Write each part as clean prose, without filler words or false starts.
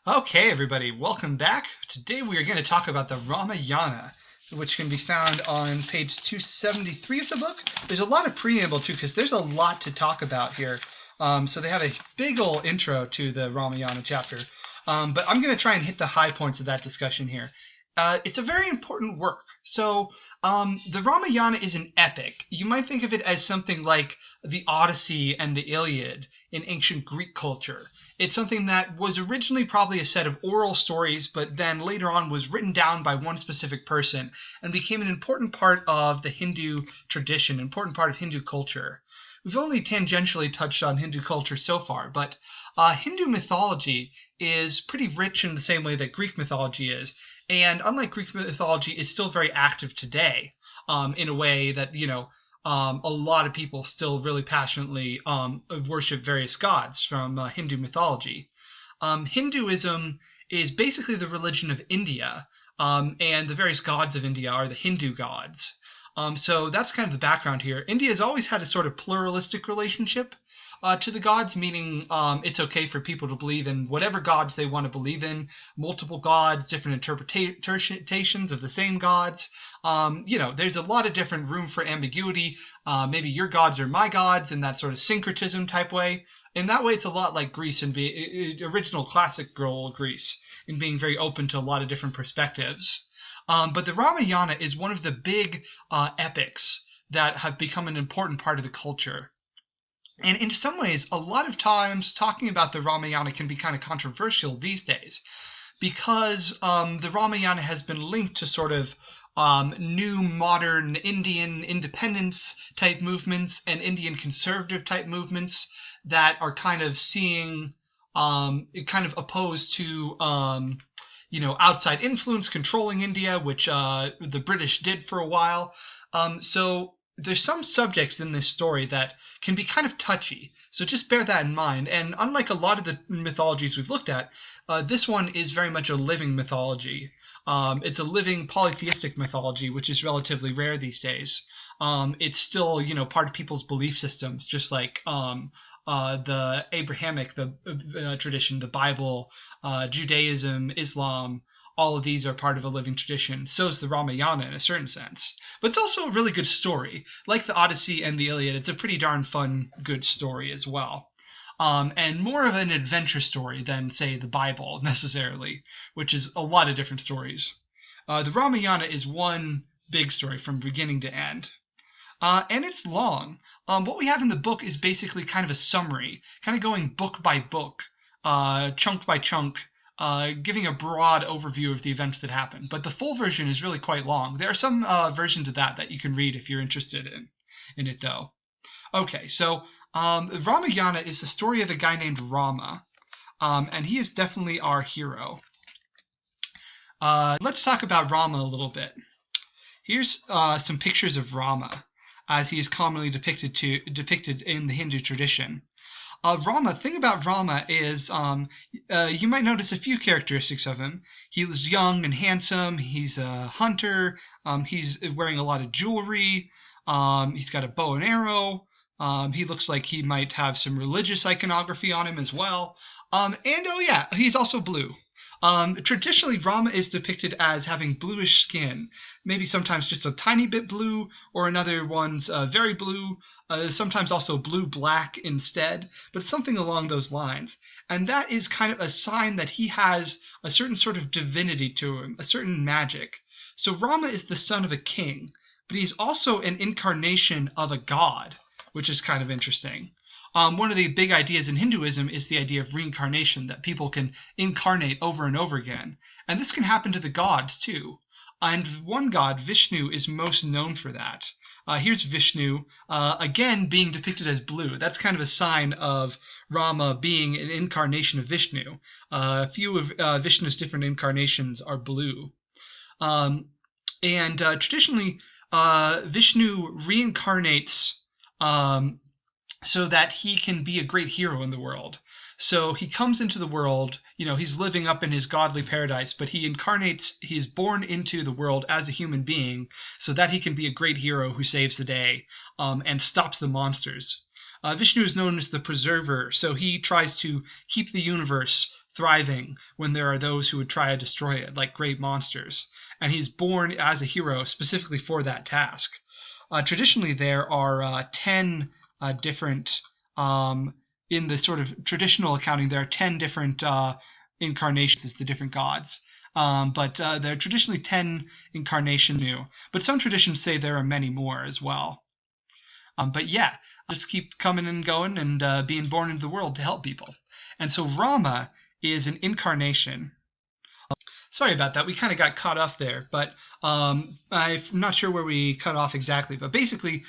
Okay, everybody, welcome back. Today we are going to talk about the Ramayana, which can be found on page 273 of the book. There's a lot of preamble too, because there's a lot to talk about here. So they have a big old intro to the Ramayana chapter. But I'm going to try and hit the high points of that discussion here. It's a very important work. The Ramayana is an epic. You might think of it as something like the Odyssey and the Iliad in ancient Greek culture. It's something that was originally probably a set of oral stories, but then later on was written down by one specific person and became an important part of the Hindu tradition, an important part of Hindu culture. We've only tangentially touched on Hindu culture so far, but Hindu mythology is pretty rich in the same way that Greek mythology is. And unlike Greek mythology, is still very active today in a way that, a lot of people still really passionately worship various gods from Hindu mythology. Hinduism is basically the religion of India, and the various gods of India are the Hindu gods. So that's kind of the background here. India has always had a sort of pluralistic relationship to the gods, meaning it's okay for people to believe in whatever gods they want to believe in, multiple gods, different interpretations of the same gods. There's a lot of different room for ambiguity. Maybe your gods are my gods in that sort of syncretism type way. In that way, it's a lot like Greece and original classic role Greece in being very open to a lot of different perspectives. But the Ramayana is one of the big epics that have become an important part of the culture. And in some ways, a lot of times talking about the Ramayana can be kind of controversial these days because the Ramayana has been linked to sort of new modern Indian independence type movements and Indian conservative type movements that are kind of seeing kind of opposed to outside influence controlling India, which the British did for a while. So there's some subjects in this story that can be kind of touchy. So just bear that in mind. And unlike a lot of the mythologies we've looked at, this one is very much a living mythology. It's a living polytheistic mythology, which is relatively rare these days. It's still, part of people's belief systems, just like the Abrahamic tradition, the Bible, Judaism, Islam. All of these are part of a living tradition. So is the Ramayana in a certain sense. But it's also a really good story. Like the Odyssey and the Iliad, it's a pretty darn fun, good story as well. And more of an adventure story than, say, the Bible necessarily, which is a lot of different stories. The Ramayana is one big story from beginning to end. And it's long. What we have in the book is basically kind of a summary, kind of going book by book, chunk by chunk, giving a broad overview of the events that happen. But the full version is really quite long. There are some versions of that you can read if you're interested in it, though. Okay, so Ramayana is the story of a guy named Rama, and he is definitely our hero. Let's talk about Rama a little bit. Here's some pictures of Rama, as he is commonly depicted in the Hindu tradition. Rama, thing about Rama is you might notice a few characteristics of him. He was young and handsome. He's a hunter. He's wearing a lot of jewelry. He's got a bow and arrow. He looks like he might have some religious iconography on him as well. And oh yeah, he's also blue. Traditionally, Rama is depicted as having bluish skin, maybe sometimes just a tiny bit blue, or another one's very blue, sometimes also blue-black instead, but something along those lines. And that is kind of a sign that he has a certain sort of divinity to him, a certain magic. So Rama is the son of a king, but he's also an incarnation of a god, which is kind of interesting. One of the big ideas in Hinduism is the idea of reincarnation, that people can incarnate over and over again. And this can happen to the gods too. And one god, Vishnu, is most known for that. Here's Vishnu, again being depicted as blue. That's kind of a sign of Rama being an incarnation of Vishnu. A few of Vishnu's different incarnations are blue. Traditionally, Vishnu reincarnates so that he can be a great hero in the world. So he comes into the world, he's living up in his godly paradise, but he's born into the world as a human being so that he can be a great hero who saves the day and stops the monsters. Vishnu is known as the preserver, so he tries to keep the universe thriving when there are those who would try to destroy it, like great monsters. And he's born as a hero specifically for that task. Traditionally, there are 10 different, in the sort of traditional accounting, there are 10 different incarnations as the different gods. But there are traditionally 10 incarnations new. But some traditions say there are many more as well. But yeah, just keep coming and going and being born into the world to help people. And so Rama is an incarnation. Sorry about that. We kind of got caught off there, but I'm not sure where we cut off exactly. But basically,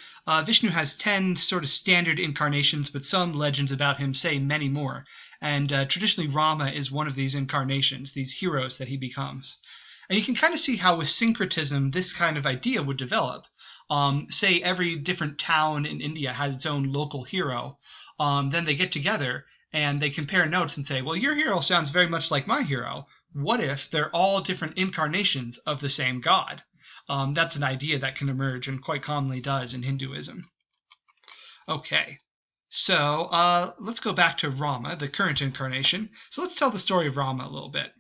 Vishnu has 10 sort of standard incarnations, but some legends about him say many more. And traditionally, Rama is one of these incarnations, these heroes that he becomes. And you can kind of see how with syncretism, this kind of idea would develop. Say every different town in India has its own local hero. Then they get together and they compare notes and say, well, your hero sounds very much like my hero. What if they're all different incarnations of the same god? That's an idea that can emerge and quite commonly does in Hinduism. Okay, so let's go back to Rama, the current incarnation. So let's tell the story of Rama a little bit.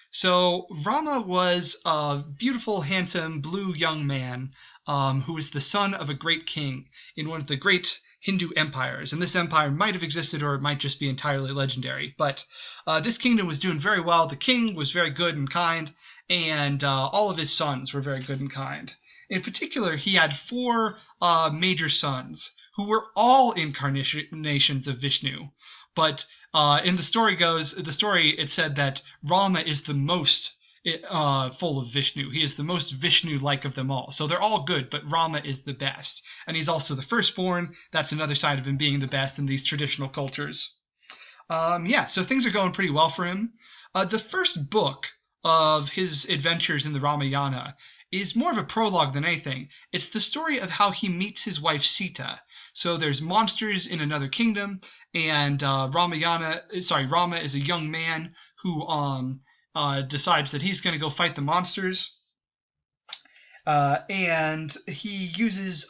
So Rama was a beautiful, handsome, blue young man who was the son of a great king in one of the great Hindu empires. And this empire might have existed or it might just be entirely legendary. But this kingdom was doing very well. The king was very good and kind, and all of his sons were very good and kind. In particular, he had four major sons who were all incarnations of Vishnu. But in the story it said that Rama is the most full of Vishnu. He is the most Vishnu-like of them all. So they're all good, but Rama is the best. And he's also the firstborn. That's another side of him being the best in these traditional cultures. So things are going pretty well for him. The first book of his adventures in the Ramayana is more of a prologue than anything. It's the story of how he meets his wife Sita. So there's monsters in another kingdom, and Rama is a young man who decides that he's going to go fight the monsters. And he uses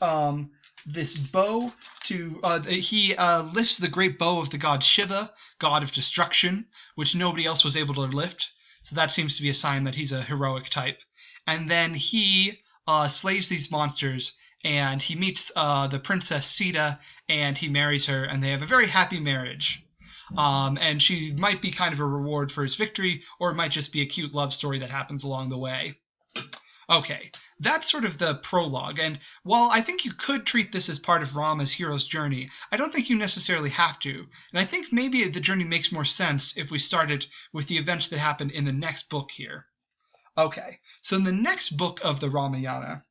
this bow to he lifts the great bow of the god Shiva, god of destruction, which nobody else was able to lift. So that seems to be a sign that he's a heroic type. And then he slays these monsters, and he meets the princess Sita, and he marries her, and they have a very happy marriage. And she might be kind of a reward for his victory, or it might just be a cute love story that happens along the way. Okay, that's sort of the prologue, and while I think you could treat this as part of Rama's hero's journey, I don't think you necessarily have to, and I think maybe the journey makes more sense if we started with the events that happen in the next book here. Okay, so in the next book of the Ramayana,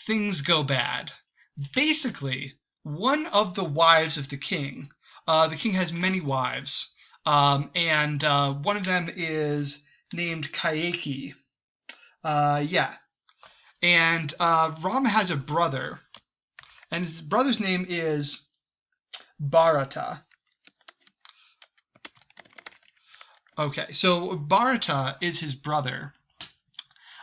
things go bad. Basically, one of the wives of the king has many wives, and one of them is named Kayeki. And Rama has a brother, and his brother's name is Bharata. Okay, so Bharata is his brother.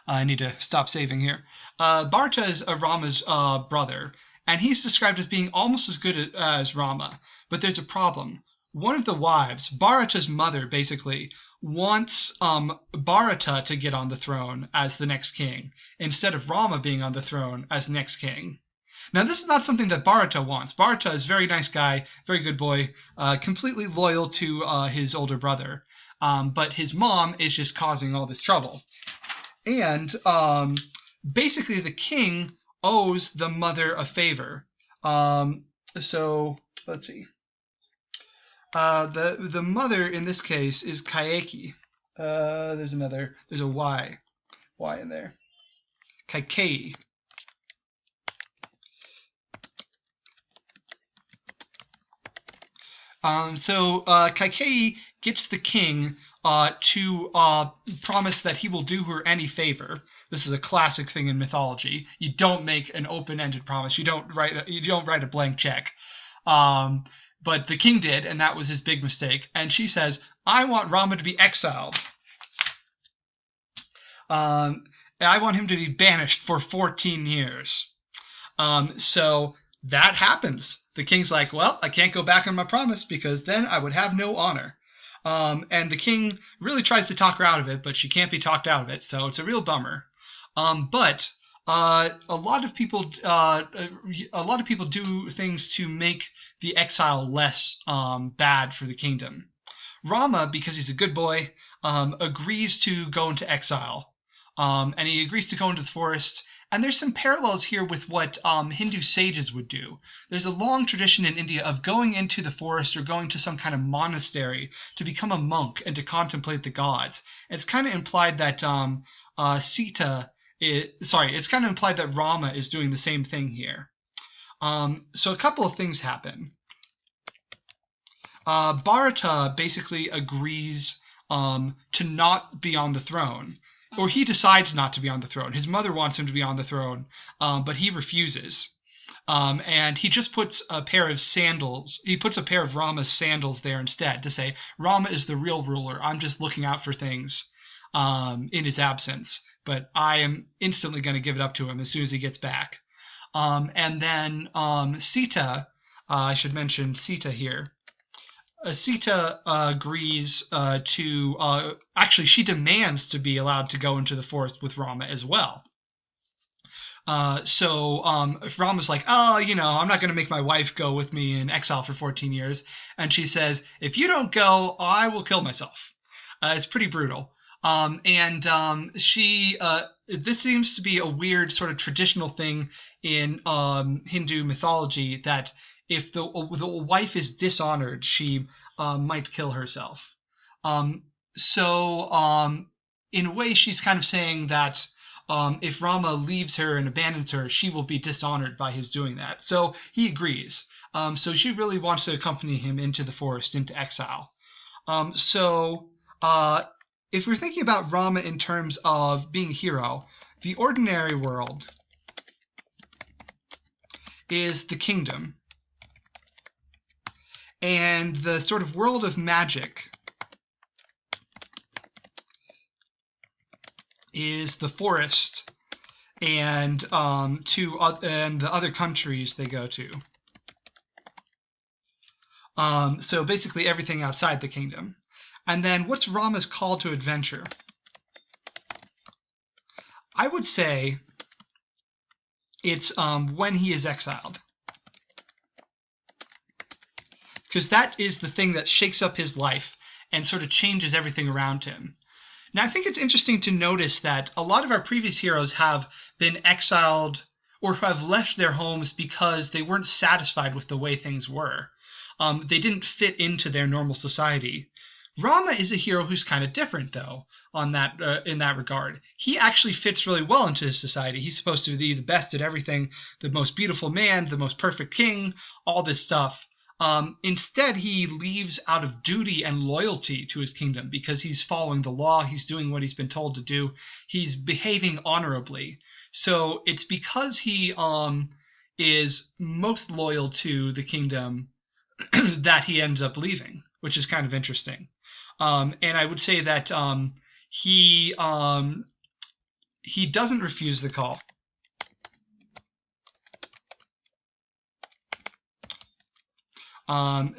I need to stop saving here. Bharata is Rama's brother, and he's described as being almost as good as Rama. But there's a problem. One of the wives, Bharata's mother, basically, wants Bharata to get on the throne as the next king, instead of Rama being on the throne as next king. Now, this is not something that Bharata wants. Bharata is a very nice guy, very good boy, completely loyal to his older brother. But his mom is just causing all this trouble. And basically the king owes the mother a favor. So let's see. The mother in this case is Kayeki. There's a Y in there. Kaikeyi. So Kaikeyi gets the king to promise that he will do her any favor. This is a classic thing in mythology. You don't make an open-ended promise. You don't write a blank check. But the king did, and that was his big mistake. And she says, "I want Rama to be exiled. I want him to be banished for 14 years." So that happens. The king's like, "Well, I can't go back on my promise because then I would have no honor." And the king really tries to talk her out of it, but she can't be talked out of it, so it's a real bummer. But a lot of people do things to make the exile less bad for the kingdom. Rama, because he's a good boy, agrees to go into exile, and he agrees to go into the forest. And there's some parallels here with what Hindu sages would do. There's a long tradition in India of going into the forest or going to some kind of monastery to become a monk and to contemplate the gods. It's kind of implied that it's kind of implied that Rama is doing the same thing here. So a couple of things happen. Bharata basically agrees to not be on the throne, or he decides not to be on the throne. His mother wants him to be on the throne, but he refuses. And he just puts a pair of sandals. He puts a pair of Rama's sandals there instead to say, Rama is the real ruler. I'm just looking out for things in his absence, but I am instantly going to give it up to him as soon as he gets back. And then Sita, I should mention Sita here. Sita agrees actually, she demands to be allowed to go into the forest with Rama as well. If Rama's like, oh, I'm not going to make my wife go with me in exile for 14 years. And she says, if you don't go, I will kill myself. It's pretty brutal. This seems to be a weird sort of traditional thing in Hindu mythology that if the wife is dishonored, she might kill herself. In a way, she's kind of saying that if Rama leaves her and abandons her, she will be dishonored by his doing that. So he agrees. So she really wants to accompany him into the forest, into exile. If we're thinking about Rama in terms of being a hero, the ordinary world is the kingdom. And the sort of world of magic is the forest and the other countries they go to. So basically everything outside the kingdom. And then what's Rama's call to adventure? I would say it's when he is exiled. Because that is the thing that shakes up his life and sort of changes everything around him. Now, I think it's interesting to notice that a lot of our previous heroes have been exiled or have left their homes because they weren't satisfied with the way things were. They didn't fit into their normal society. Rama is a hero who's kind of different, though, in that regard. He actually fits really well into his society. He's supposed to be the best at everything, the most beautiful man, the most perfect king, all this stuff. Instead, he leaves out of duty and loyalty to his kingdom because he's following the law. He's doing what he's been told to do. He's behaving honorably. So it's because he is most loyal to the kingdom that he ends up leaving, which is kind of interesting. And I would say that he doesn't refuse the call.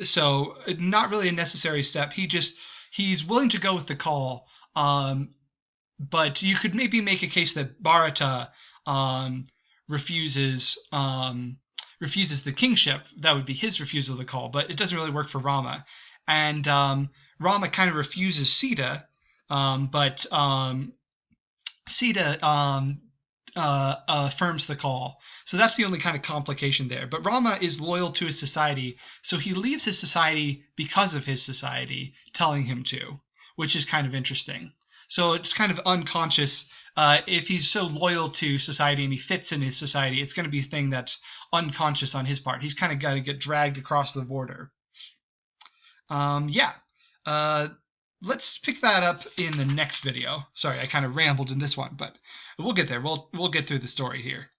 So not really a necessary step. He's willing to go with the call. But you could maybe make a case that Bharata refuses the kingship. That would be his refusal of the call, but it doesn't really work for Rama. And Rama kind of refuses Sita, but Sita affirms the call. So that's the only kind of complication there. But Rama is loyal to his society, so he leaves his society because of his society telling him to, which is kind of interesting. So it's kind of unconscious. If he's so loyal to society and he fits in his society, it's going to be a thing that's unconscious on his part. He's kind of got to get dragged across the border. Let's pick that up in the next video. Sorry, I kind of rambled in this one, but we'll get there. We'll get through the story here.